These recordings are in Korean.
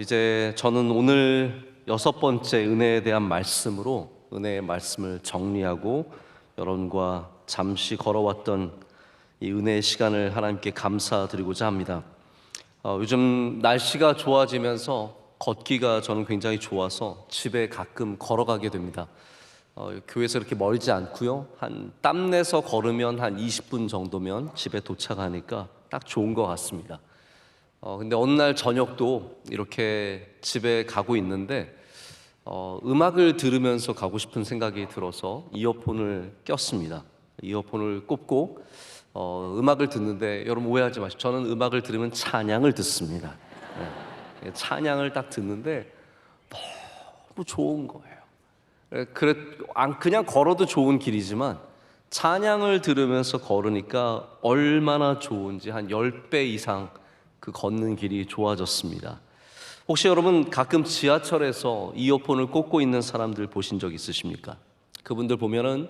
이제 저는 오늘 6번째 은혜에 대한 말씀으로 은혜의 말씀을 정리하고 여러분과 잠시 걸어왔던 이 은혜의 시간을 하나님께 감사드리고자 합니다. 요즘 날씨가 좋아지면서 걷기가 저는 굉장히 좋아서 집에 가끔 걸어가게 됩니다. 교회에서 이렇게 멀지 않고요. 한 땀내서 걸으면 한 20분 정도면 집에 도착하니까 딱 좋은 것 같습니다. 근데 어느 날 저녁도 이렇게 집에 가고 있는데 음악을 들으면서 가고 싶은 생각이 들어서 이어폰을 꼈습니다. 이어폰을 꼽고 음악을 듣는데, 여러분 오해하지 마시고, 저는 음악을 들으면 찬양을 듣습니다. 찬양을 딱 듣는데 너무 좋은 거예요. 그냥 걸어도 좋은 길이지만 찬양을 들으면서 걸으니까 얼마나 좋은지 한 10배 이상 그 걷는 길이 좋아졌습니다. 혹시 여러분 가끔 지하철에서 이어폰을 꽂고 있는 사람들 보신 적 있으십니까? 그분들 보면은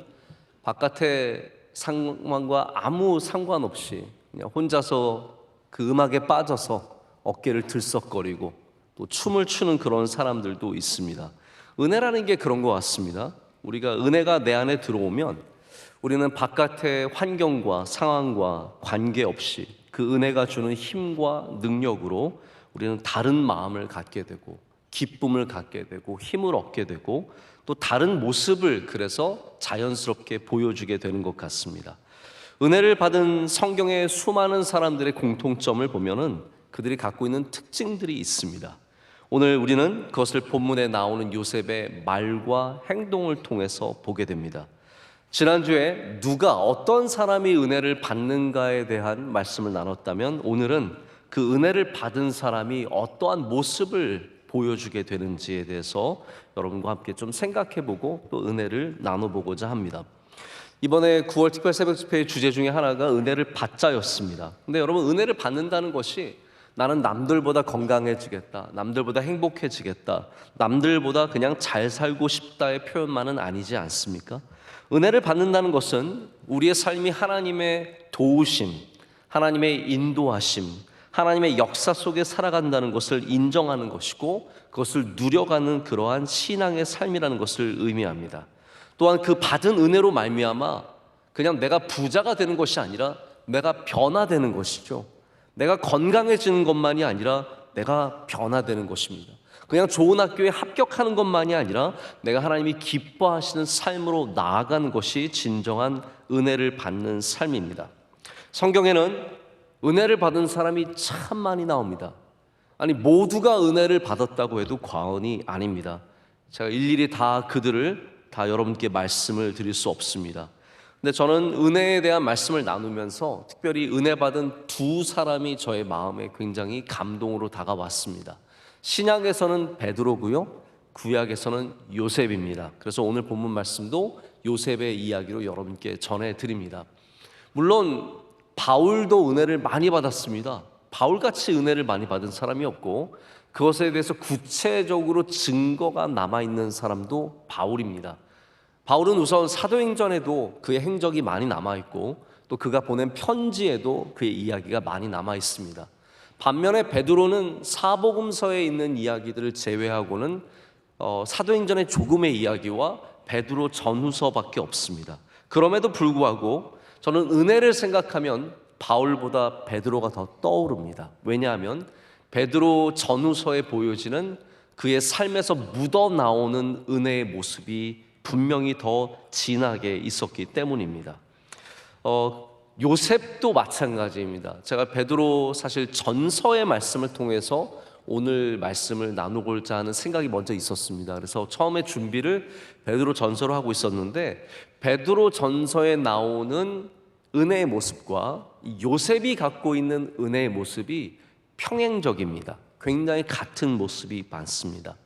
바깥의 상황과 아무 상관없이 그냥 혼자서 그 음악에 빠져서 어깨를 들썩거리고 또 춤을 추는 그런 사람들도 있습니다. 은혜라는 게 그런 것 같습니다. 우리가 은혜가 내 안에 들어오면 우리는 바깥의 환경과 상황과 관계없이 그 은혜가 주는 힘과 능력으로 우리는 다른 마음을 갖게 되고 기쁨을 갖게 되고 힘을 얻게 되고 또 다른 모습을 그래서 자연스럽게 보여주게 되는 것 같습니다. 은혜를 받은 성경의 수많은 사람들의 공통점을 보면은 그들이 갖고 있는 특징들이 있습니다. 오늘 우리는 그것을 본문에 나오는 요셉의 말과 행동을 통해서 보게 됩니다. 지난주에 누가 어떤 사람이 은혜를 받는가에 대한 말씀을 나눴다면, 오늘은 그 은혜를 받은 사람이 어떠한 모습을 보여주게 되는지에 대해서 여러분과 함께 좀 생각해보고 또 은혜를 나눠보고자 합니다. 이번에 9월 특별 새벽 집회의 주제 중에 하나가 은혜를 받자였습니다. 근데 여러분, 은혜를 받는다는 것이 나는 남들보다 건강해지겠다, 남들보다 행복해지겠다, 남들보다 그냥 잘 살고 싶다의 표현만은 아니지 않습니까? 은혜를 받는다는 것은 우리의 삶이 하나님의 도우심, 하나님의 인도하심, 하나님의 역사 속에 살아간다는 것을 인정하는 것이고, 그것을 누려가는 그러한 신앙의 삶이라는 것을 의미합니다. 또한 그 받은 은혜로 말미암아 그냥 내가 부자가 되는 것이 아니라 내가 변화되는 것이죠. 내가 건강해지는 것만이 아니라 내가 변화되는 것입니다. 그냥 좋은 학교에 합격하는 것만이 아니라 내가 하나님이 기뻐하시는 삶으로 나아가는 것이 진정한 은혜를 받는 삶입니다. 성경에는 은혜를 받은 사람이 참 많이 나옵니다. 아니, 모두가 은혜를 받았다고 해도 과언이 아닙니다. 제가 일일이 다 그들을 다 여러분께 말씀을 드릴 수 없습니다. 근데 저는 은혜에 대한 말씀을 나누면서 특별히 은혜 받은 두 사람이 저의 마음에 굉장히 감동으로 다가왔습니다. 신약에서는 베드로고요, 구약에서는 요셉입니다. 그래서 오늘 본문 말씀도 요셉의 이야기로 여러분께 전해드립니다. 물론 바울도 은혜를 많이 받았습니다. 바울같이 은혜를 많이 받은 사람이 없고 그것에 대해서 구체적으로 증거가 남아있는 사람도 바울입니다. 바울은 우선 사도행전에도 그의 행적이 많이 남아있고 또 그가 보낸 편지에도 그의 이야기가 많이 남아있습니다. 반면에 베드로는 사복음서에 있는 이야기들을 제외하고는 사도행전의 조금의 이야기와 베드로 전후서밖에 없습니다. 그럼에도 불구하고 저는 은혜를 생각하면 바울보다 베드로가 더 떠오릅니다. 왜냐하면 베드로 전후서에 보여지는 그의 삶에서 묻어나오는 은혜의 모습이 분명히 더 진하게 있었기 때문입니다. 요셉도 마찬가지입니다. 제가 베드로 사실 전서의 말씀을 통해서 오늘 말씀을 나누고자 하는 생각이 먼저 있었습니다. 그래서 처음에 준비를 베드로 전서로 하고 있었는데, 베드로 전서에 나오는 은혜의 모습과 요셉이 갖고 있는 은혜의 모습이 평행적입니다. 굉장히 같은 모습이 많습니다.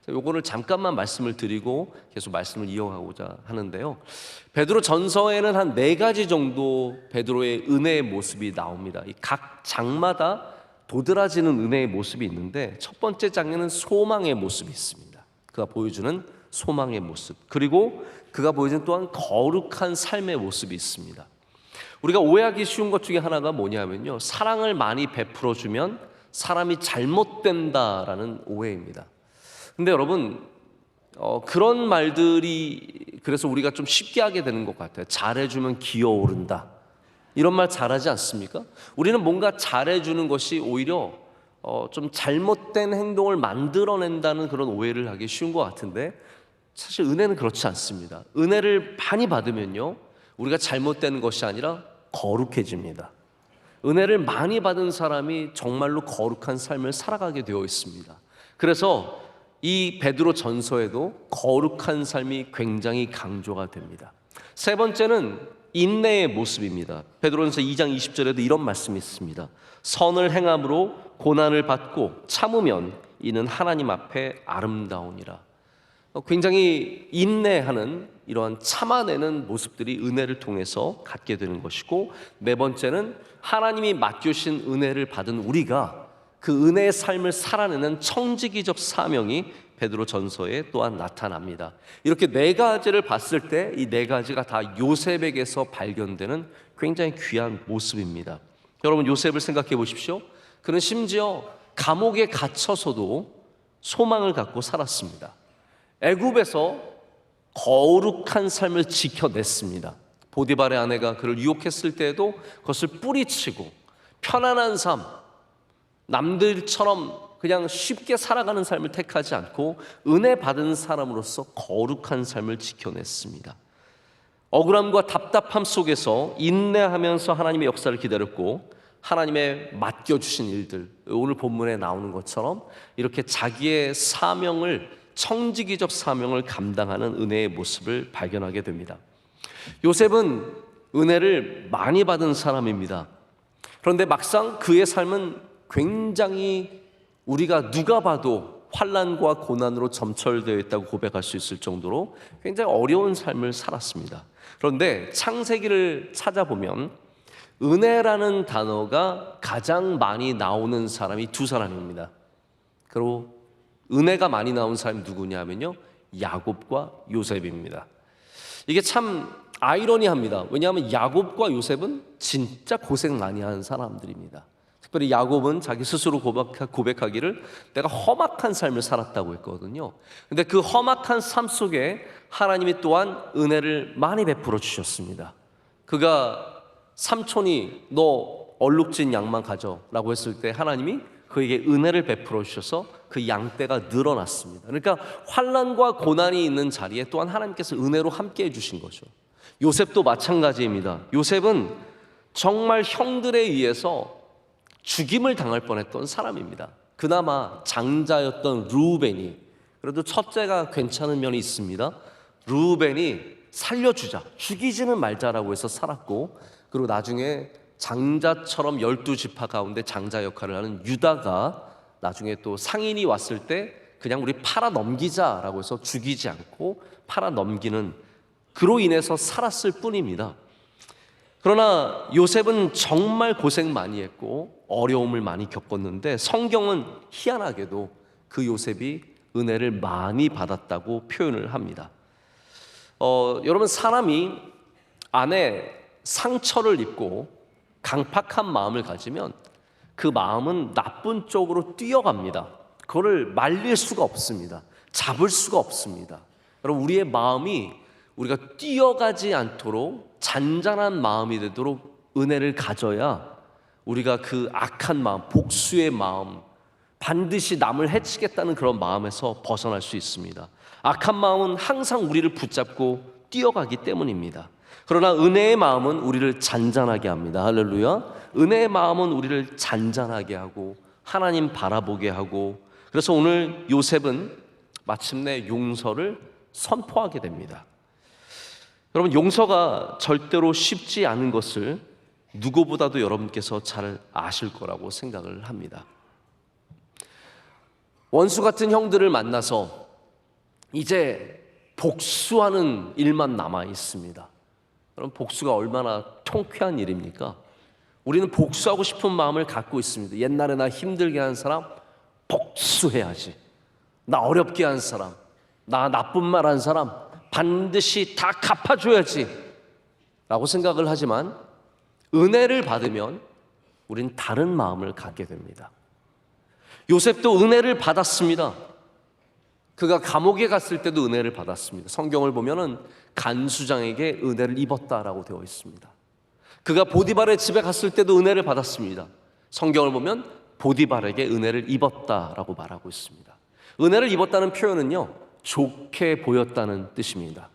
요거를 잠깐만 말씀을 드리고 계속 말씀을 이어가고자 하는데요. 베드로 전서에는 한 4가지 정도 베드로의 은혜의 모습이 나옵니다. 각 장마다 도드라지는 은혜의 모습이 있는데, 첫 번째 장에는 소망의 모습이 있습니다. 그가 보여주는 소망의 모습, 그리고 그가 보여주는 또한 거룩한 삶의 모습이 있습니다. 우리가 오해하기 쉬운 것 중에 하나가 뭐냐면요, 사랑을 많이 베풀어주면 사람이 잘못된다라는 오해입니다. 근데 여러분, 그런 말들이 그래서 우리가 좀 쉽게 하게 되는 것 같아요. 잘해주면 기어오른다, 이런 말 잘하지 않습니까? 우리는 뭔가 잘해주는 것이 오히려 좀 잘못된 행동을 만들어낸다는 그런 오해를 하기 쉬운 것 같은데, 사실 은혜는 그렇지 않습니다. 은혜를 많이 받으면요, 우리가 잘못되는 것이 아니라 거룩해집니다. 은혜를 많이 받은 사람이 정말로 거룩한 삶을 살아가게 되어 있습니다. 그래서 이 베드로 전서에도 거룩한 삶이 굉장히 강조가 됩니다. 세 번째는 인내의 모습입니다. 베드로전서 2장 20절에도 이런 말씀이 있습니다. 선을 행함으로 고난을 받고 참으면 이는 하나님 앞에 아름다우니라. 굉장히 인내하는, 이러한 참아내는 모습들이 은혜를 통해서 갖게 되는 것이고, 네 번째는 하나님이 맡겨주신 은혜를 받은 우리가 그 은혜의 삶을 살아내는 청지기적 사명이 베드로 전서에 또한 나타납니다. 이렇게 네 가지를 봤을 때 이 네 가지가 다 요셉에게서 발견되는 굉장히 귀한 모습입니다. 여러분, 요셉을 생각해 보십시오. 그는 심지어 감옥에 갇혀서도 소망을 갖고 살았습니다. 애굽에서 거룩한 삶을 지켜냈습니다. 보디발의 아내가 그를 유혹했을 때에도 그것을 뿌리치고 편안한 삶, 남들처럼 그냥 쉽게 살아가는 삶을 택하지 않고 은혜 받은 사람으로서 거룩한 삶을 지켜냈습니다. 억울함과 답답함 속에서 인내하면서 하나님의 역사를 기다렸고, 하나님의 맡겨주신 일들, 오늘 본문에 나오는 것처럼 이렇게 자기의 사명을, 청지기적 사명을 감당하는 은혜의 모습을 발견하게 됩니다. 요셉은 은혜를 많이 받은 사람입니다. 그런데 막상 그의 삶은 굉장히 우리가 누가 봐도 환난과 고난으로 점철되어 있다고 고백할 수 있을 정도로 굉장히 어려운 삶을 살았습니다. 그런데 창세기를 찾아보면 은혜라는 단어가 가장 많이 나오는 사람이 두 사람입니다. 그리고 은혜가 많이 나온 사람이 누구냐면요, 야곱과 요셉입니다. 이게 참 아이러니합니다. 왜냐하면 야곱과 요셉은 진짜 고생 많이 한 사람들입니다. 특별히 야곱은 자기 스스로 고백하기를 내가 험악한 삶을 살았다고 했거든요. 근데 그 험악한 삶 속에 하나님이 또한 은혜를 많이 베풀어 주셨습니다. 그가 삼촌이 너 얼룩진 양만 가져라고 했을 때 하나님이 그에게 은혜를 베풀어 주셔서 그 양떼가 늘어났습니다. 그러니까 환난과 고난이 있는 자리에 또한 하나님께서 은혜로 함께 해주신 거죠. 요셉도 마찬가지입니다. 요셉은 정말 형들에 의해서 죽임을 당할 뻔했던 사람입니다. 그나마 장자였던 르우벤이, 그래도 첫째가 괜찮은 면이 있습니다. 르우벤이 살려주자, 죽이지는 말자라고 해서 살았고, 그리고 나중에 장자처럼 12지파 가운데 장자 역할을 하는 유다가 나중에 또 상인이 왔을 때 그냥 우리 팔아 넘기자라고 해서 죽이지 않고 팔아 넘기는, 그로 인해서 살았을 뿐입니다. 그러나 요셉은 정말 고생 많이 했고 어려움을 많이 겪었는데, 성경은 희한하게도 그 요셉이 은혜를 많이 받았다고 표현을 합니다. 여러분, 사람이 안에 상처를 입고 강팍한 마음을 가지면 그 마음은 나쁜 쪽으로 뛰어갑니다. 그거를 말릴 수가 없습니다. 잡을 수가 없습니다. 여러분, 우리의 마음이 우리가 뛰어가지 않도록 잔잔한 마음이 되도록 은혜를 가져야 우리가 그 악한 마음, 복수의 마음, 반드시 남을 해치겠다는 그런 마음에서 벗어날 수 있습니다. 악한 마음은 항상 우리를 붙잡고 뛰어가기 때문입니다. 그러나 은혜의 마음은 우리를 잔잔하게 합니다. 할렐루야. 은혜의 마음은 우리를 잔잔하게 하고 하나님 바라보게 하고, 그래서 오늘 요셉은 마침내 용서를 선포하게 됩니다. 여러분, 용서가 절대로 쉽지 않은 것을 누구보다도 여러분께서 잘 아실 거라고 생각을 합니다. 원수 같은 형들을 만나서 이제 복수하는 일만 남아 있습니다. 여러분, 복수가 얼마나 통쾌한 일입니까? 우리는 복수하고 싶은 마음을 갖고 있습니다. 옛날에 나 힘들게 한 사람 복수해야지, 나 어렵게 한 사람, 나 나쁜 말 한 사람 반드시 다 갚아줘야지 라고 생각을 하지만, 은혜를 받으면 우린 다른 마음을 갖게 됩니다. 요셉도 은혜를 받았습니다. 그가 감옥에 갔을 때도 은혜를 받았습니다. 성경을 보면은 간수장에게 은혜를 입었다라고 되어 있습니다. 그가 보디발의 집에 갔을 때도 은혜를 받았습니다. 성경을 보면 보디발에게 은혜를 입었다라고 말하고 있습니다. 은혜를 입었다는 표현은요, 좋게 보였다는 뜻입니다.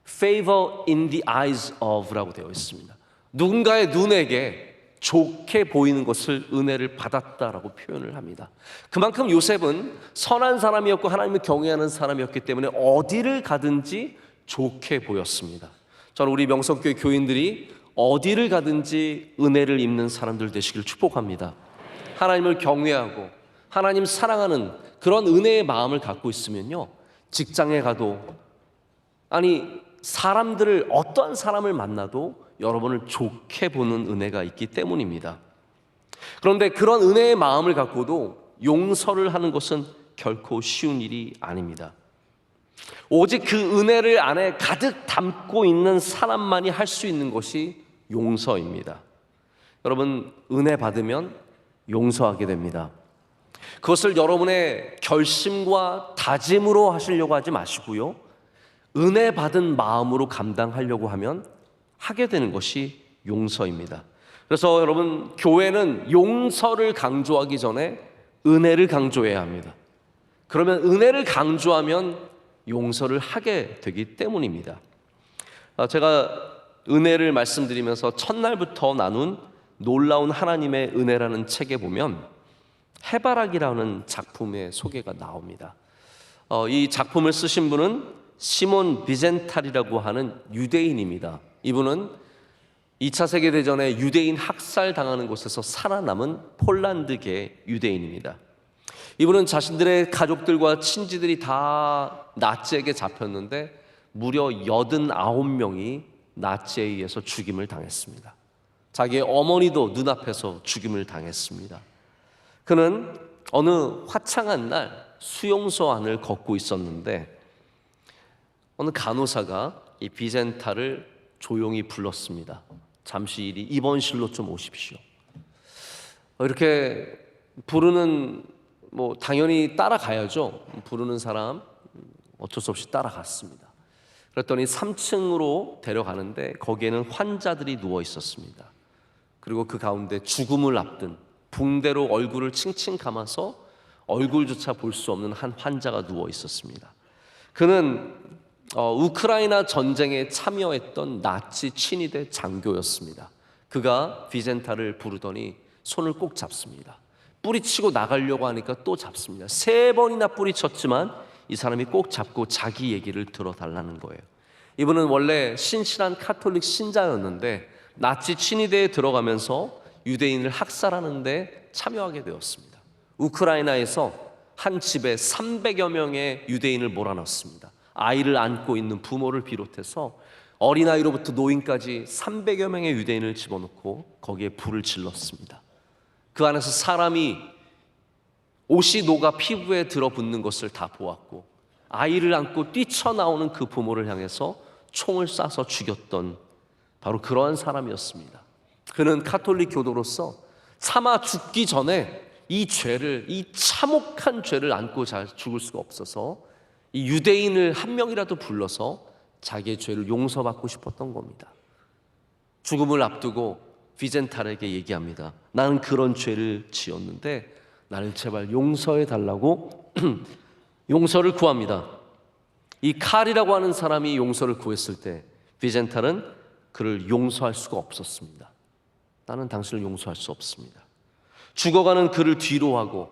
favor in the eyes of라고 되어 있습니다. 누군가의 눈에게 좋게 보이는 것을 은혜를 받았다라고 표현을 합니다. 그만큼 요셉은 선한 사람이었고 하나님을 경외하는 사람이었기 때문에 어디를 가든지 좋게 보였습니다. 저는 우리 명성교회 교인들이 어디를 가든지 은혜를 입는 사람들 되시길 축복합니다. 하나님을 경외하고 하나님 사랑하는 그런 은혜의 마음을 갖고 있으면요, 직장에 가도, 아니 사람들을, 어떠한 사람을 만나도 여러분을 좋게 보는 은혜가 있기 때문입니다. 그런데 그런 은혜의 마음을 갖고도 용서를 하는 것은 결코 쉬운 일이 아닙니다. 오직 그 은혜를 안에 가득 담고 있는 사람만이 할 수 있는 것이 용서입니다. 여러분, 은혜 받으면 용서하게 됩니다. 그것을 여러분의 결심과 다짐으로 하시려고 하지 마시고요, 은혜 받은 마음으로 감당하려고 하면 하게 되는 것이 용서입니다. 그래서 여러분, 교회는 용서를 강조하기 전에 은혜를 강조해야 합니다. 그러면 은혜를 강조하면 용서를 하게 되기 때문입니다. 제가 은혜를 말씀드리면서 첫날부터 나눈 놀라운 하나님의 은혜라는 책에 보면 해바라기라는 작품의 소개가 나옵니다. 이 작품을 쓰신 분은 시몬 비젠탈이라고 하는 유대인입니다. 이분은 2차 세계대전에 유대인 학살당하는 곳에서 살아남은 폴란드계 유대인입니다. 이분은 자신들의 가족들과 친지들이 다 나치에게 잡혔는데 무려 89명이 나치에 의해서 죽임을 당했습니다. 자기의 어머니도 눈앞에서 죽임을 당했습니다. 그는 어느 화창한 날 수용소 안을 걷고 있었는데 어느 간호사가 이 비젠탈을 조용히 불렀습니다. 잠시 이리 입원실로 좀 오십시오. 이렇게 부르는, 당연히 따라가야죠. 부르는 사람 어쩔 수 없이 따라갔습니다. 그랬더니 3층으로 데려가는데 거기에는 환자들이 누워 있었습니다. 그리고 그 가운데 죽음을 앞둔, 붕대로 얼굴을 칭칭 감아서 얼굴조차 볼 수 없는 한 환자가 누워 있었습니다. 그는 우크라이나 전쟁에 참여했던 나치 친위대 장교였습니다. 그가 비젠탈을 부르더니 손을 꼭 잡습니다. 뿌리치고 나가려고 하니까 또 잡습니다. 3번이나 뿌리쳤지만 이 사람이 꼭 잡고 자기 얘기를 들어달라는 거예요. 이분은 원래 신실한 카톨릭 신자였는데 나치 친위대에 들어가면서 유대인을 학살하는데 참여하게 되었습니다. 우크라이나에서 한 집에 300여 명의 유대인을 몰아넣습니다. 아이를 안고 있는 부모를 비롯해서 어린아이로부터 노인까지 300여 명의 유대인을 집어넣고 거기에 불을 질렀습니다. 그 안에서 사람이 옷이 녹아 피부에 들어붙는 것을 다 보았고, 아이를 안고 뛰쳐나오는 그 부모를 향해서 총을 쏴서 죽였던 바로 그러한 사람이었습니다. 그는 카톨릭 교도로서 차마 죽기 전에 이 죄를, 이 참혹한 죄를 안고 잘 죽을 수가 없어서 이 유대인을 한 명이라도 불러서 자기의 죄를 용서받고 싶었던 겁니다. 죽음을 앞두고 비젠탈에게 얘기합니다. 나는 그런 죄를 지었는데 나를 제발 용서해 달라고 용서를 구합니다. 이 칼이라고 하는 사람이 용서를 구했을 때 비젠탈은 그를 용서할 수가 없었습니다. 나는 당신을 용서할 수 없습니다. 죽어가는 그를 뒤로하고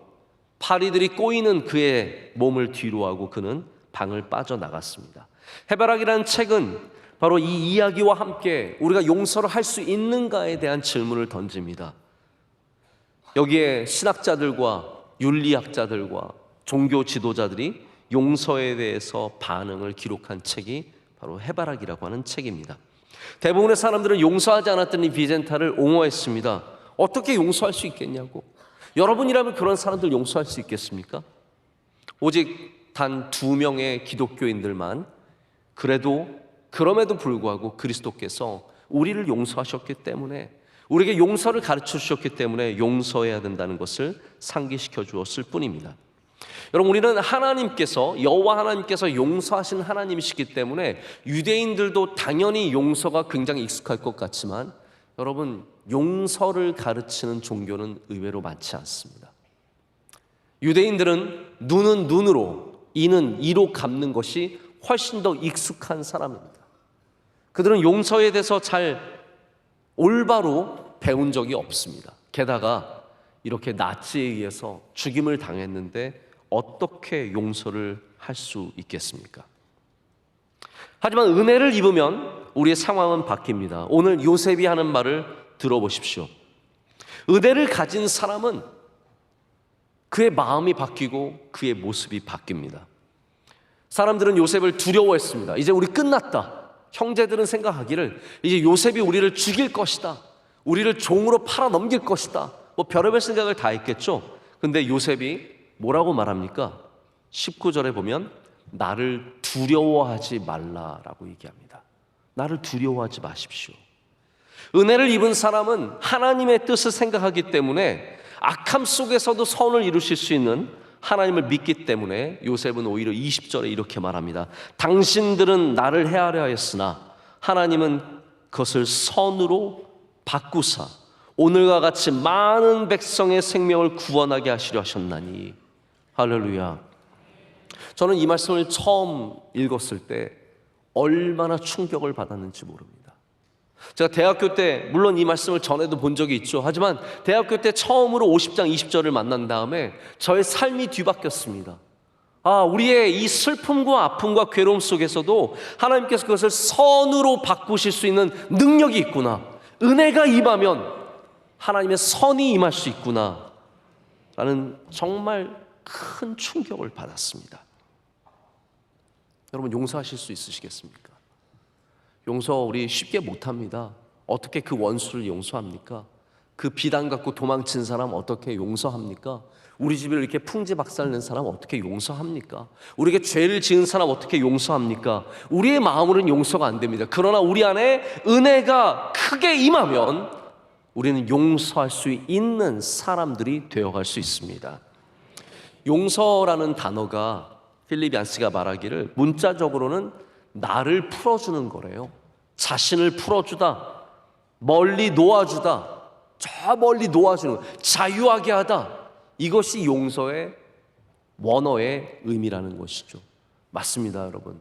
파리들이 꼬이는 그의 몸을 뒤로하고 그는 방을 빠져나갔습니다. 해바라기라는 책은 바로 이 이야기와 함께 우리가 용서를 할 수 있는가에 대한 질문을 던집니다. 여기에 신학자들과 윤리학자들과 종교 지도자들이 용서에 대해서 반응을 기록한 책이 바로 해바라기라고 하는 책입니다. 대부분의 사람들은 용서하지 않았던 이 비젠탈을 옹호했습니다. 어떻게 용서할 수 있겠냐고. 여러분이라면 그런 사람들 용서할 수 있겠습니까? 오직 단 2명의 기독교인들만 그럼에도 불구하고 그리스도께서 우리를 용서하셨기 때문에 우리에게 용서를 가르쳐 주셨기 때문에 용서해야 된다는 것을 상기시켜 주었을 뿐입니다. 여러분, 우리는 하나님께서, 여호와 하나님께서 용서하신 하나님이시기 때문에 유대인들도 당연히 용서가 굉장히 익숙할 것 같지만, 여러분, 용서를 가르치는 종교는 의외로 많지 않습니다. 유대인들은 눈은 눈으로, 이는 이로 갚는 것이 훨씬 더 익숙한 사람입니다. 그들은 용서에 대해서 잘 올바로 배운 적이 없습니다. 게다가 이렇게 나치에 의해서 죽임을 당했는데 어떻게 용서를 할 수 있겠습니까? 하지만 은혜를 입으면 우리의 상황은 바뀝니다. 오늘 요셉이 하는 말을 들어보십시오. 은혜를 가진 사람은 그의 마음이 바뀌고 그의 모습이 바뀝니다. 사람들은 요셉을 두려워했습니다. 이제 우리 끝났다. 형제들은 생각하기를 이제 요셉이 우리를 죽일 것이다, 우리를 종으로 팔아 넘길 것이다, 뭐 별의별 생각을 다 했겠죠. 근데 요셉이 뭐라고 말합니까? 19절에 보면 나를 두려워하지 말라라고 얘기합니다. 나를 두려워하지 마십시오. 은혜를 입은 사람은 하나님의 뜻을 생각하기 때문에 악함 속에서도 선을 이루실 수 있는 하나님을 믿기 때문에 요셉은 오히려 20절에 이렇게 말합니다. 당신들은 나를 해하려 하였으나 하나님은 그것을 선으로 바꾸사 오늘과 같이 많은 백성의 생명을 구원하게 하시려 하셨나니. 할렐루야. 저는 이 말씀을 처음 읽었을 때 얼마나 충격을 받았는지 모릅니다. 제가 대학교 때 물론 이 말씀을 전에도 본 적이 있죠. 하지만 대학교 때 처음으로 50장 20절을 만난 다음에 저의 삶이 뒤바뀌었습니다. 우리의 이 슬픔과 아픔과 괴로움 속에서도 하나님께서 그것을 선으로 바꾸실 수 있는 능력이 있구나, 은혜가 임하면 하나님의 선이 임할 수 있구나 라는 정말 큰 충격을 받았습니다. 여러분, 용서하실 수 있으시겠습니까? 용서 우리 쉽게 못합니다. 어떻게 그 원수를 용서합니까? 그 비단 갖고 도망친 사람 어떻게 용서합니까? 우리 집을 이렇게 풍지박살 낸 사람 어떻게 용서합니까? 우리에게 죄를 지은 사람 어떻게 용서합니까? 우리의 마음으로는 용서가 안 됩니다. 그러나 우리 안에 은혜가 크게 임하면 우리는 용서할 수 있는 사람들이 되어갈 수 있습니다. 용서라는 단어가 필립 얀스가 말하기를 문자적으로는 나를 풀어주는 거래요. 자신을 풀어주다, 멀리 놓아주다, 저 멀리 놓아주는, 자유하게 하다, 이것이 용서의 원어의 의미라는 것이죠. 맞습니다, 여러분.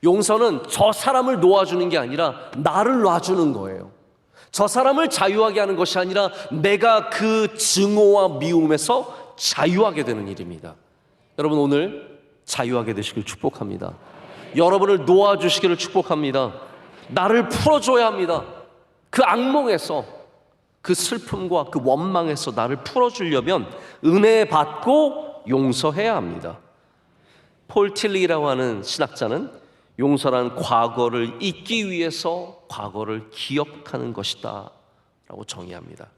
용서는 저 사람을 놓아주는 게 아니라 나를 놔주는 거예요. 저 사람을 자유하게 하는 것이 아니라 내가 그 증오와 미움에서 자유하게 되는 일입니다. 여러분, 오늘 자유하게 되시길 축복합니다. 여러분을 놓아주시기를 축복합니다. 나를 풀어줘야 합니다. 그 악몽에서, 그 슬픔과 그 원망에서 나를 풀어주려면 은혜 받고 용서해야 합니다. 폴 틸리라고 하는 신학자는 용서란 과거를 잊기 위해서 과거를 기억하는 것이다 라고 정의합니다.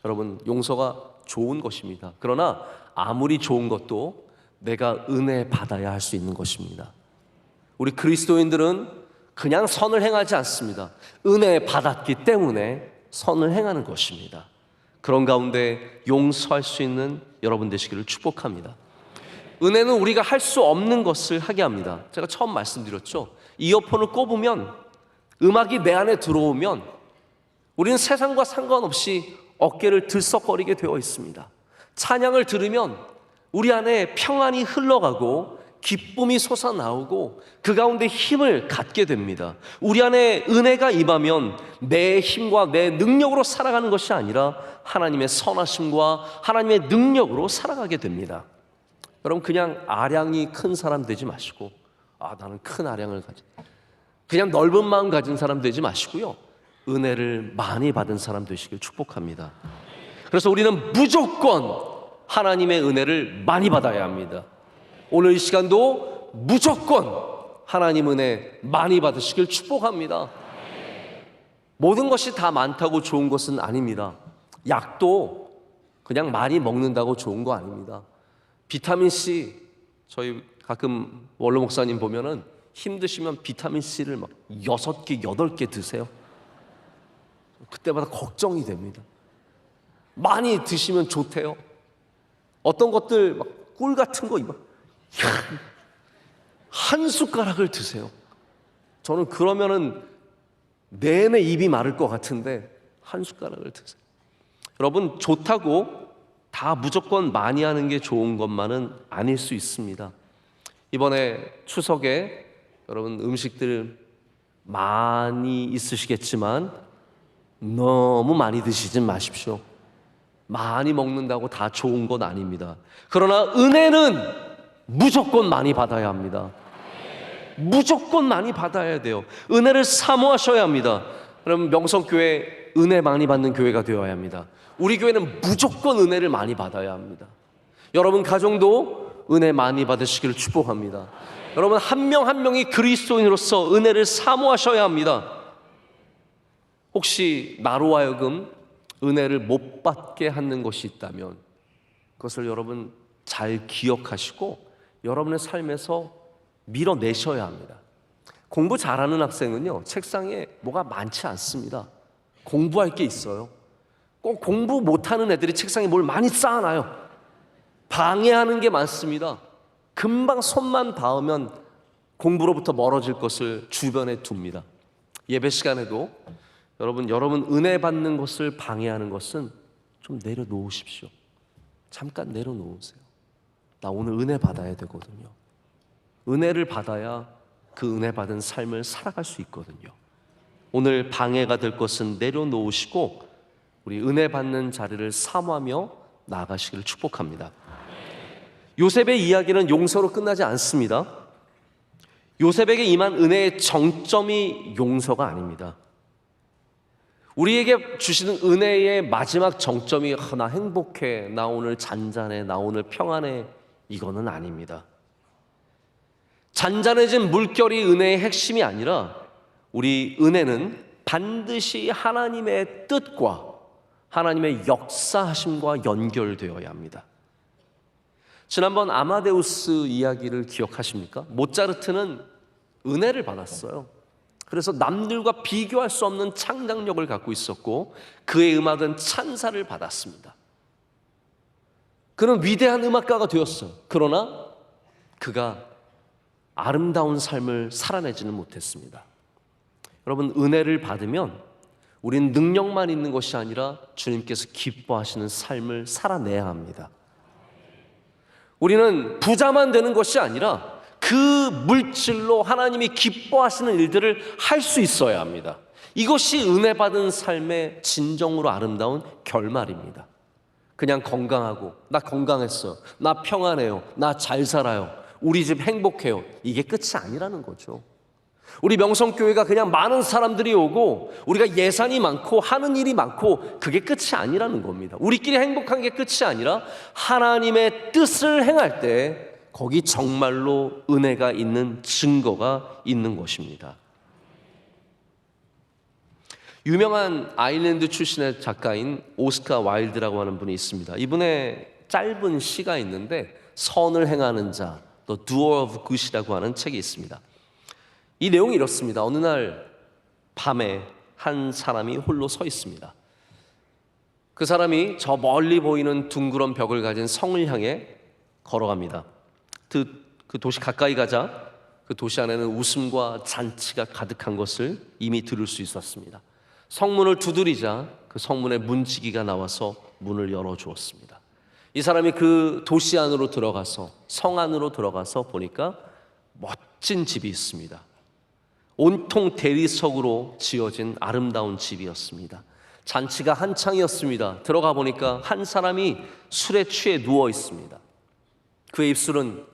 여러분, 용서가 좋은 것입니다. 그러나 아무리 좋은 것도 내가 은혜 받아야 할 수 있는 것입니다. 우리 그리스도인들은 그냥 선을 행하지 않습니다. 은혜 받았기 때문에 선을 행하는 것입니다. 그런 가운데 용서할 수 있는 여러분 되시기를 축복합니다. 은혜는 우리가 할 수 없는 것을 하게 합니다. 제가 처음 말씀드렸죠. 이어폰을 꼽으면, 음악이 내 안에 들어오면 우리는 세상과 상관없이 어깨를 들썩거리게 되어 있습니다. 찬양을 들으면 우리 안에 평안이 흘러가고 기쁨이 솟아나오고 그 가운데 힘을 갖게 됩니다. 우리 안에 은혜가 임하면 내 힘과 내 능력으로 살아가는 것이 아니라 하나님의 선하심과 하나님의 능력으로 살아가게 됩니다. 여러분, 그냥 아량이 큰 사람 되지 마시고, 나는 큰 아량을 가진, 그냥 넓은 마음 가진 사람 되지 마시고요, 은혜를 많이 받은 사람 되시길 축복합니다. 그래서 우리는 무조건 하나님의 은혜를 많이 받아야 합니다. 오늘 이 시간도 무조건 하나님 은혜 많이 받으시길 축복합니다. 모든 것이 다 많다고 좋은 것은 아닙니다. 약도 그냥 많이 먹는다고 좋은 거 아닙니다. 비타민C, 저희 가끔 원로 목사님 보면은 힘드시면 비타민C를 막 6개, 8개 드세요. 그때마다 걱정이 됩니다. 많이 드시면 좋대요. 어떤 것들 막 꿀 같은 거 한 숟가락을 드세요. 저는 그러면은 내내 입이 마를 것 같은데 한 숟가락을 드세요. 여러분, 좋다고 다 무조건 많이 하는 게 좋은 것만은 아닐 수 있습니다. 이번에 추석에 여러분 음식들 많이 있으시겠지만 너무 많이 드시진 마십시오. 많이 먹는다고 다 좋은 건 아닙니다. 그러나 은혜는 무조건 많이 받아야 합니다. 무조건 많이 받아야 돼요. 은혜를 사모하셔야 합니다. 그럼 명성교회 은혜 많이 받는 교회가 되어야 합니다. 우리 교회는 무조건 은혜를 많이 받아야 합니다. 여러분 가정도 은혜 많이 받으시기를 축복합니다. 여러분 한 명 한 명이 그리스도인으로서 은혜를 사모하셔야 합니다. 혹시 나로 하여금 은혜를 못 받게 하는 것이 있다면 그것을 여러분 잘 기억하시고 여러분의 삶에서 밀어내셔야 합니다. 공부 잘하는 학생은요, 책상에 뭐가 많지 않습니다. 공부할 게 있어요. 꼭 공부 못하는 애들이 책상에 뭘 많이 쌓아놔요. 방해하는 게 많습니다. 금방 손만 닿으면 공부로부터 멀어질 것을 주변에 둡니다. 예배 시간에도 여러분 은혜 받는 것을 방해하는 것은 좀 내려놓으십시오. 잠깐 내려놓으세요. 나 오늘 은혜 받아야 되거든요. 은혜를 받아야 그 은혜 받은 삶을 살아갈 수 있거든요. 오늘 방해가 될 것은 내려놓으시고 우리 은혜 받는 자리를 사모하며 나아가시기를 축복합니다. 요셉의 이야기는 용서로 끝나지 않습니다. 요셉에게 임한 은혜의 정점이 용서가 아닙니다. 우리에게 주시는 은혜의 마지막 정점이 나 행복해, 나 오늘 잔잔해, 나 오늘 평안해, 이거는 아닙니다. 잔잔해진 물결이 은혜의 핵심이 아니라 우리 은혜는 반드시 하나님의 뜻과 하나님의 역사하심과 연결되어야 합니다. 지난번 아마데우스 이야기를 기억하십니까? 모차르트는 은혜를 받았어요. 그래서 남들과 비교할 수 없는 창작력을 갖고 있었고 그의 음악은 찬사를 받았습니다. 그는 위대한 음악가가 되었어요. 그러나 그가 아름다운 삶을 살아내지는 못했습니다. 여러분, 은혜를 받으면 우린 능력만 있는 것이 아니라 주님께서 기뻐하시는 삶을 살아내야 합니다. 우리는 부자만 되는 것이 아니라 그 물질로 하나님이 기뻐하시는 일들을 할 수 있어야 합니다. 이것이 은혜 받은 삶의 진정으로 아름다운 결말입니다. 그냥 건강하고 나 건강했어요, 나 평안해요, 나 잘 살아요, 우리 집 행복해요, 이게 끝이 아니라는 거죠. 우리 명성교회가 그냥 많은 사람들이 오고 우리가 예산이 많고 하는 일이 많고 그게 끝이 아니라는 겁니다. 우리끼리 행복한 게 끝이 아니라 하나님의 뜻을 행할 때 거기 정말로 은혜가 있는 증거가 있는 것입니다. 유명한 아일랜드 출신의 작가인 오스카 와일드라고 하는 분이 있습니다. 이분의 짧은 시가 있는데 선을 행하는 자, The Doer of Good이라고 하는 책이 있습니다. 이 내용이 이렇습니다. 어느 날 밤에 한 사람이 홀로 서 있습니다. 그 사람이 저 멀리 보이는 둥그런 벽을 가진 성을 향해 걸어갑니다. 그 도시 가까이 가자 그 도시 안에는 웃음과 잔치가 가득한 것을 이미 들을 수 있었습니다. 성문을 두드리자 그 성문에 문지기가 나와서 문을 열어주었습니다. 이 사람이 그 도시 안으로 들어가서 성 안으로 들어가서 보니까 멋진 집이 있습니다. 온통 대리석으로 지어진 아름다운 집이었습니다. 잔치가 한창이었습니다. 들어가 보니까 한 사람이 술에 취해 누워 있습니다. 그의 입술은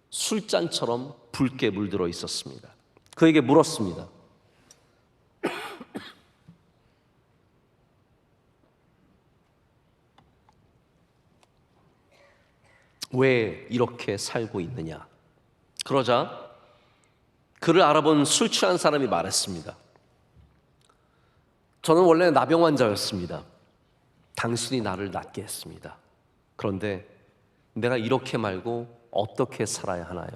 술잔처럼 붉게 물들어 있었습니다. 그에게 물었습니다. 왜 이렇게 살고 있느냐? 그러자 그를 알아본 술 취한 사람이 말했습니다. 저는 원래 나병 환자였습니다. 당신이 나를 낫게 했습니다. 그런데 내가 이렇게 말고 어떻게 살아야 하나요?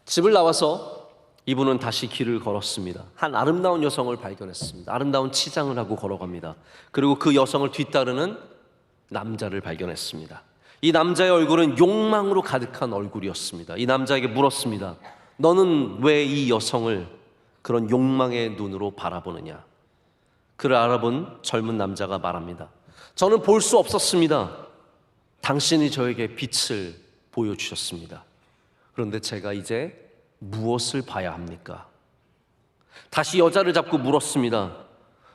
집을 나와서 이분은 다시 길을 걸었습니다. 한 아름다운 여성을 발견했습니다. 아름다운 치장을 하고 걸어갑니다. 그리고 그 여성을 뒤따르는 남자를 발견했습니다. 이 남자의 얼굴은 욕망으로 가득한 얼굴이었습니다. 이 남자에게 물었습니다. 너는 왜 이 여성을 그런 욕망의 눈으로 바라보느냐? 그를 알아본 젊은 남자가 말합니다. 저는 볼 수 없었습니다. 당신이 저에게 빛을 보여주셨습니다. 그런데 제가 이제 무엇을 봐야 합니까? 다시 여자를 잡고 물었습니다.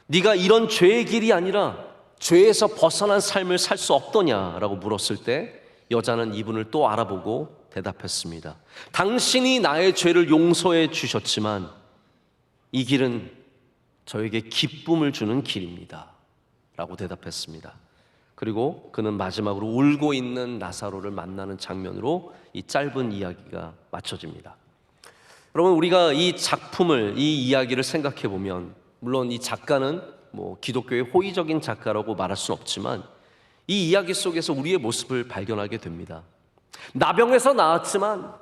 네가 이런 죄의 길이 아니라 죄에서 벗어난 삶을 살 수 없더냐라고 물었을 때 여자는 이분을 또 알아보고 대답했습니다. 당신이 나의 죄를 용서해 주셨지만 이 길은 저에게 기쁨을 주는 길입니다 라고 대답했습니다. 그리고 그는 마지막으로 울고 있는 나사로를 만나는 장면으로 이 짧은 이야기가 마쳐집니다. 여러분, 우리가 이 작품을, 이 이야기를 생각해 보면, 물론 이 작가는 기독교의 호의적인 작가라고 말할 수는 없지만 이 이야기 속에서 우리의 모습을 발견하게 됩니다. 나병에서 나았지만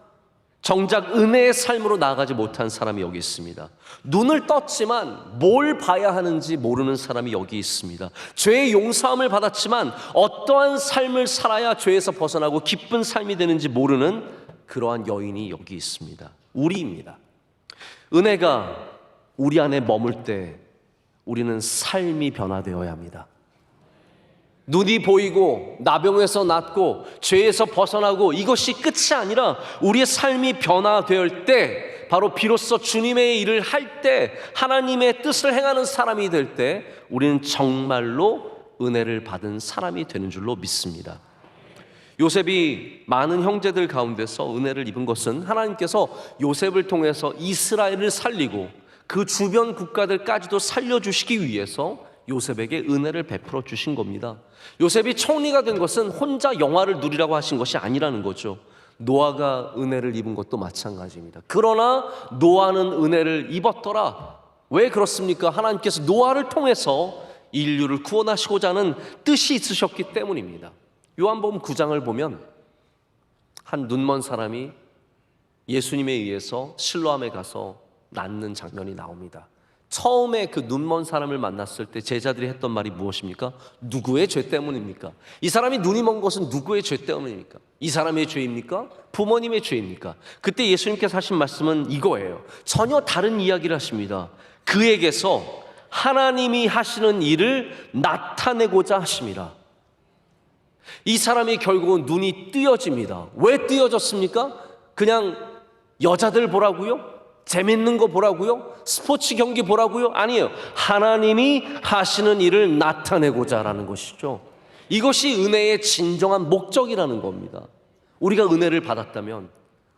정작 은혜의 삶으로 나아가지 못한 사람이 여기 있습니다. 눈을 떴지만 뭘 봐야 하는지 모르는 사람이 여기 있습니다. 죄의 용서함을 받았지만 어떠한 삶을 살아야 죄에서 벗어나고 기쁜 삶이 되는지 모르는 그러한 여인이 여기 있습니다. 우리입니다. 은혜가 우리 안에 머물 때 우리는 삶이 변화되어야 합니다. 눈이 보이고 나병에서 낫고 죄에서 벗어나고 이것이 끝이 아니라 우리의 삶이 변화될 때, 바로 비로소 주님의 일을 할 때, 하나님의 뜻을 행하는 사람이 될 때 우리는 정말로 은혜를 받은 사람이 되는 줄로 믿습니다. 요셉이 많은 형제들 가운데서 은혜를 입은 것은 하나님께서 요셉을 통해서 이스라엘을 살리고 그 주변 국가들까지도 살려주시기 위해서 요셉에게 은혜를 베풀어 주신 겁니다. 요셉이 총리가 된 것은 혼자 영화를 누리라고 하신 것이 아니라는 거죠. 노아가 은혜를 입은 것도 마찬가지입니다. 그러나 노아는 은혜를 입었더라. 왜 그렇습니까? 하나님께서 노아를 통해서 인류를 구원하시고자 하는 뜻이 있으셨기 때문입니다. 요한복음 9장을 보면 한 눈먼 사람이 예수님에 의해서 실로암에 가서 낫는 장면이 나옵니다. 처음에 그 눈먼 사람을 만났을 때 제자들이 했던 말이 무엇입니까? 누구의 죄 때문입니까? 이 사람이 눈이 먼 것은 누구의 죄 때문입니까? 이 사람의 죄입니까? 부모님의 죄입니까? 그때 예수님께서 하신 말씀은 이거예요. 전혀 다른 이야기를 하십니다. 그에게서 하나님이 하시는 일을 나타내고자 하심이라. 이 사람이 결국은 눈이 뜨여집니다. 왜 뜨여졌습니까? 그냥 여자들 보라고요? 재밌는 거 보라고요? 스포츠 경기 보라고요? 아니에요. 하나님이 하시는 일을 나타내고자 하는 것이죠. 이것이 은혜의 진정한 목적이라는 겁니다. 우리가 은혜를 받았다면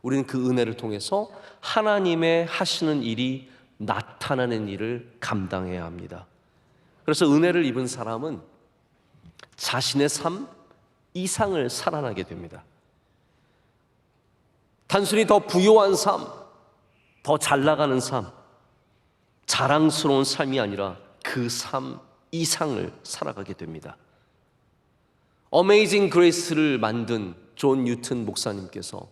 우리는 그 은혜를 통해서 하나님의 하시는 일이 나타나는 일을 감당해야 합니다. 그래서 은혜를 입은 사람은 자신의 삶 이상을 살아나게 됩니다. 단순히 더 부유한 삶, 더 잘나가는 삶, 자랑스러운 삶이 아니라 그 삶 이상을 살아가게 됩니다. 어메이징 그레이스를 만든 존 뉴튼 목사님께서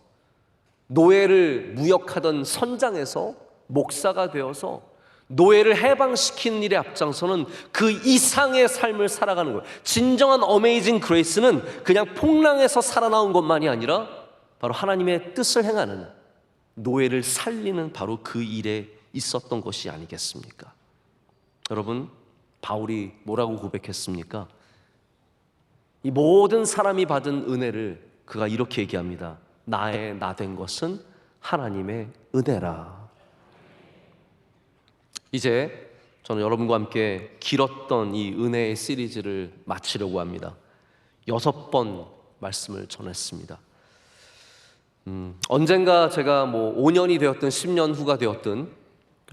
노예를 무역하던 선장에서 목사가 되어서 노예를 해방시키는 일에 앞장서는 그 이상의 삶을 살아가는 거예요. 진정한 어메이징 그레이스는 그냥 풍랑에서 살아나온 것만이 아니라 바로 하나님의 뜻을 행하는, 노예를 살리는 바로 그 일에 있었던 것이 아니겠습니까? 여러분, 바울이 뭐라고 고백했습니까? 이 모든 사람이 받은 은혜를 그가 이렇게 얘기합니다. 나의 나 된 것은 하나님의 은혜라. 이제 저는 여러분과 함께 길었던 이 은혜의 시리즈를 마치려고 합니다. 6번 말씀을 전했습니다. 언젠가 제가 5년이 되었든 10년 후가 되었든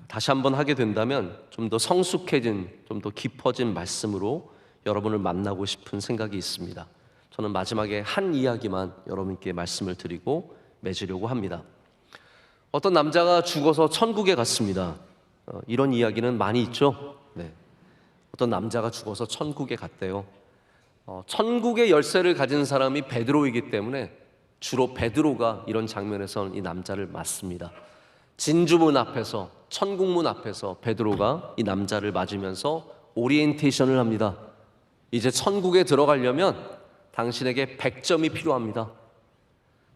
다시 한번 하게 된다면 좀 더 성숙해진, 좀 더 깊어진 말씀으로 여러분을 만나고 싶은 생각이 있습니다. 저는 마지막에 한 이야기만 여러분께 말씀을 드리고 맺으려고 합니다. 어떤 남자가 죽어서 천국에 갔습니다. 이런 이야기는 많이 있죠. 네. 어떤 남자가 죽어서 천국에 갔대요. 천국의 열쇠를 가진 사람이 베드로이기 때문에 주로 베드로가 이런 장면에서는 이 남자를 맞습니다. 진주문 앞에서, 천국문 앞에서 베드로가 이 남자를 맞으면서 오리엔테이션을 합니다. 이제 천국에 들어가려면 당신에게 100점이 필요합니다.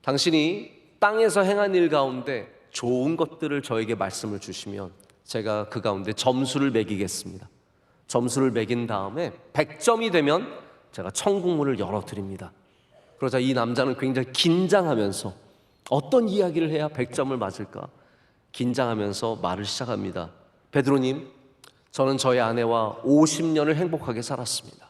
당신이 땅에서 행한 일 가운데 좋은 것들을 저에게 말씀을 주시면 제가 그 가운데 점수를 매기겠습니다. 점수를 매긴 다음에 100점이 되면 제가 천국문을 열어드립니다. 그러자 이 남자는 굉장히 긴장하면서 어떤 이야기를 해야 100점을 맞을까 긴장하면서 말을 시작합니다. 베드로님, 저는 저희 아내와 50년을 행복하게 살았습니다.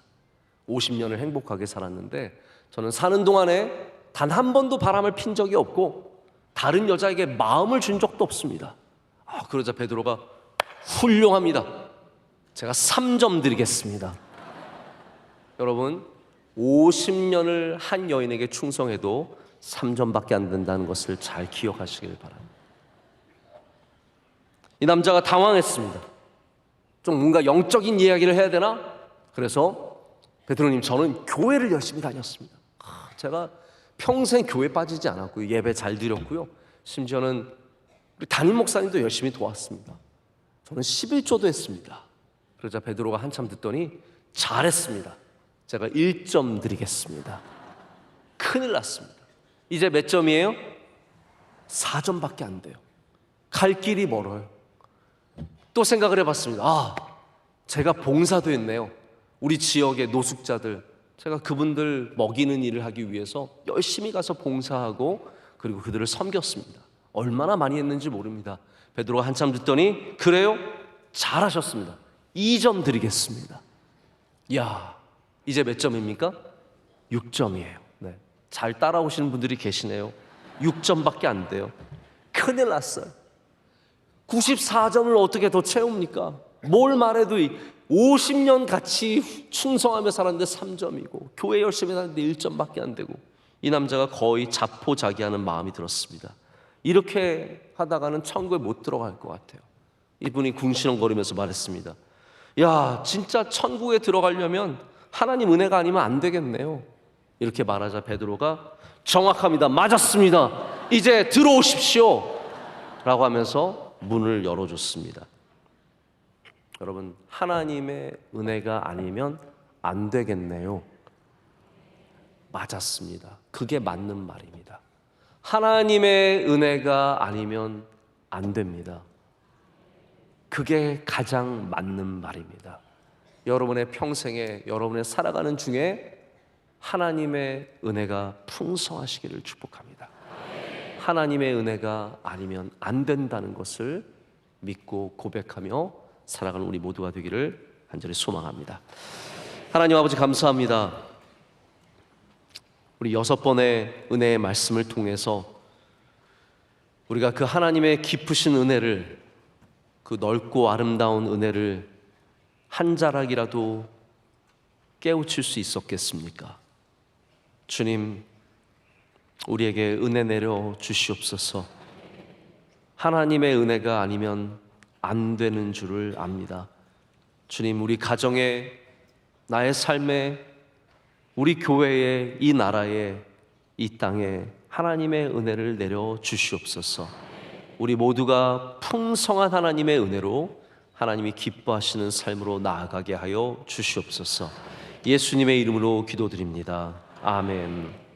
50년을 행복하게 살았는데 저는 사는 동안에 단 한 번도 바람을 핀 적이 없고 다른 여자에게 마음을 준 적도 없습니다. 그러자 베드로가 훌륭합니다. 제가 3점 드리겠습니다. 여러분, 50년을 한 여인에게 충성해도 3점밖에 안 된다는 것을 잘 기억하시길 바랍니다. 이 남자가 당황했습니다. 좀 뭔가 영적인 이야기를 해야 되나? 그래서 베드로님, 저는 교회를 열심히 다녔습니다. 제가 평생 교회 빠지지 않았고요. 예배 잘 드렸고요. 심지어는 우리 담임 목사님도 열심히 도왔습니다. 저는 11조도 했습니다. 그러자 베드로가 한참 듣더니 잘했습니다. 제가 1점 드리겠습니다. 큰일 났습니다. 이제 몇 점이에요? 4점밖에 안 돼요. 갈 길이 멀어요. 또 생각을 해봤습니다. 제가 봉사도 했네요. 우리 지역의 노숙자들, 제가 그분들 먹이는 일을 하기 위해서 열심히 가서 봉사하고 그리고 그들을 섬겼습니다. 얼마나 많이 했는지 모릅니다. 베드로가 한참 듣더니 그래요? 잘하셨습니다. 2점 드리겠습니다. 이제 몇 점입니까? 6점이에요. 네. 잘 따라오시는 분들이 계시네요. 6점밖에 안 돼요. 큰일 났어요. 94점을 어떻게 더 채웁니까? 뭘 말해도 50년 같이 충성하며 살았는데 3점이고 교회 열심히 다녔는데 1점밖에 안 되고 이 남자가 거의 자포자기하는 마음이 들었습니다. 이렇게 하다가는 천국에 못 들어갈 것 같아요. 이분이 궁시렁거리면서 말했습니다. 진짜 천국에 들어가려면 하나님 은혜가 아니면 안 되겠네요. 이렇게 말하자 베드로가 정확합니다. 맞았습니다. 이제 들어오십시오. 라고 하면서 문을 열어줬습니다. 여러분, 하나님의 은혜가 아니면 안 되겠네요. 맞았습니다. 그게 맞는 말입니다. 하나님의 은혜가 아니면 안 됩니다. 그게 가장 맞는 말입니다. 여러분의 평생에, 여러분의 살아가는 중에 하나님의 은혜가 풍성하시기를 축복합니다. 하나님의 은혜가 아니면 안 된다는 것을 믿고 고백하며 살아가는 우리 모두가 되기를 간절히 소망합니다. 하나님 아버지, 감사합니다. 우리 6번의 은혜의 말씀을 통해서 우리가 그 하나님의 깊으신 은혜를, 그 넓고 아름다운 은혜를 한 자락이라도 깨우칠 수 있었겠습니까? 주님, 우리에게 은혜 내려 주시옵소서. 하나님의 은혜가 아니면 안 되는 줄을 압니다. 주님, 우리 가정에, 나의 삶에, 우리 교회에, 이 나라에, 이 땅에 하나님의 은혜를 내려 주시옵소서. 우리 모두가 풍성한 하나님의 은혜로 하나님이 기뻐하시는 삶으로 나아가게 하여 주시옵소서. 예수님의 이름으로 기도드립니다. 아멘.